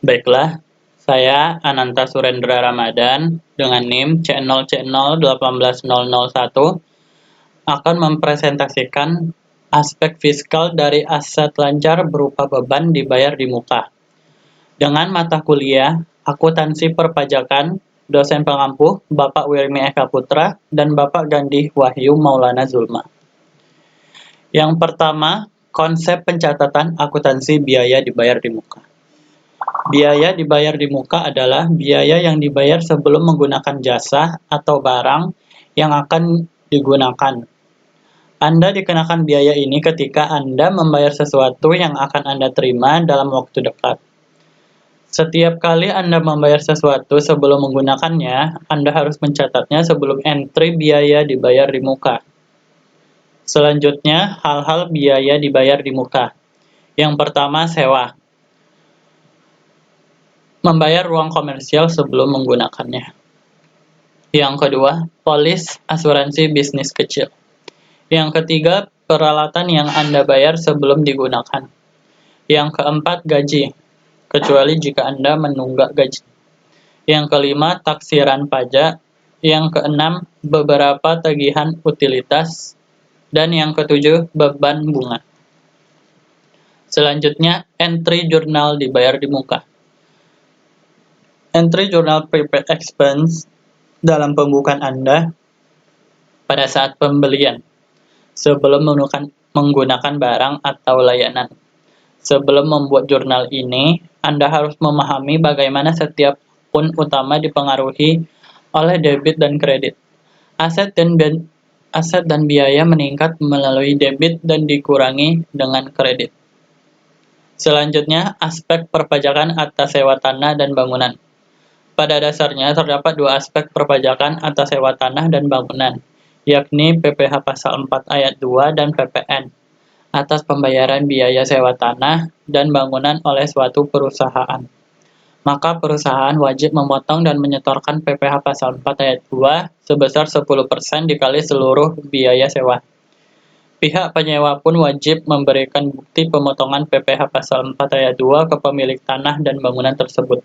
Baiklah, saya Ananta Surendra Ramadan dengan NIM C0C0 18001 akan mempresentasikan aspek fiskal dari aset lancar berupa beban dibayar di muka. Dengan mata kuliah Akuntansi Perpajakan, dosen pengampu Bapak Wirmi Eka Putra dan Bapak Gandhi Wahyu Maulana Zulma. Yang pertama, konsep pencatatan akuntansi biaya dibayar di muka. Biaya dibayar di muka adalah biaya yang dibayar sebelum menggunakan jasa atau barang yang akan digunakan. Anda dikenakan biaya ini ketika Anda membayar sesuatu yang akan Anda terima dalam waktu dekat. Setiap kali Anda membayar sesuatu sebelum menggunakannya, Anda harus mencatatnya sebelum entry biaya dibayar di muka. Selanjutnya, hal-hal biaya dibayar di muka. Yang pertama, sewa. Membayar ruang komersial sebelum menggunakannya. Yang kedua, polis asuransi bisnis kecil. Yang ketiga, peralatan yang Anda bayar sebelum digunakan. Yang keempat, gaji, kecuali jika Anda menunggak gaji. Yang kelima, taksiran pajak. Yang keenam, beberapa tagihan utilitas. Dan yang ketujuh, beban bunga. Selanjutnya, entry jurnal dibayar di muka. Entry jurnal prepaid expense dalam pembukuan Anda pada saat pembelian, sebelum menggunakan barang atau layanan. Sebelum membuat jurnal ini, Anda harus memahami bagaimana setiap akun utama dipengaruhi oleh debit dan kredit. Aset dan biaya meningkat melalui debit dan dikurangi dengan kredit. Selanjutnya, aspek perpajakan atas sewa tanah dan bangunan. Pada dasarnya, terdapat dua aspek perpajakan atas sewa tanah dan bangunan, yakni PPh Pasal 4 Ayat 2 dan PPN, atas pembayaran biaya sewa tanah dan bangunan oleh suatu perusahaan. Maka perusahaan wajib memotong dan menyetorkan PPh Pasal 4 Ayat 2 sebesar 10% dikali seluruh biaya sewa. Pihak penyewa pun wajib memberikan bukti pemotongan PPh Pasal 4 Ayat 2 ke pemilik tanah dan bangunan tersebut.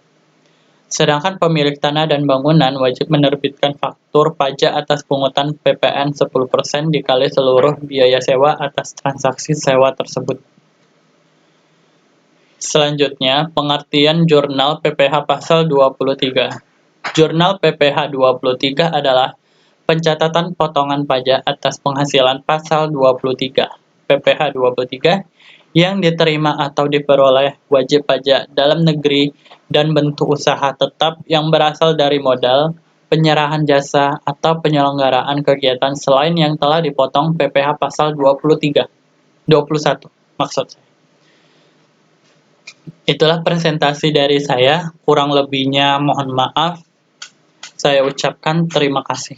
Sedangkan pemilik tanah dan bangunan wajib menerbitkan faktur pajak atas pungutan PPN 10% dikali seluruh biaya sewa atas transaksi sewa tersebut. Selanjutnya, pengertian Jurnal PPh Pasal 23. Jurnal PPh 23 adalah pencatatan potongan pajak atas penghasilan Pasal 23, PPh 23, yang diterima atau diperoleh wajib pajak dalam negeri dan bentuk usaha tetap yang berasal dari modal, penyerahan jasa, atau penyelenggaraan kegiatan selain yang telah dipotong PPh Pasal 21 maksud saya. Itulah presentasi dari saya, kurang lebihnya mohon maaf. Saya ucapkan terima kasih.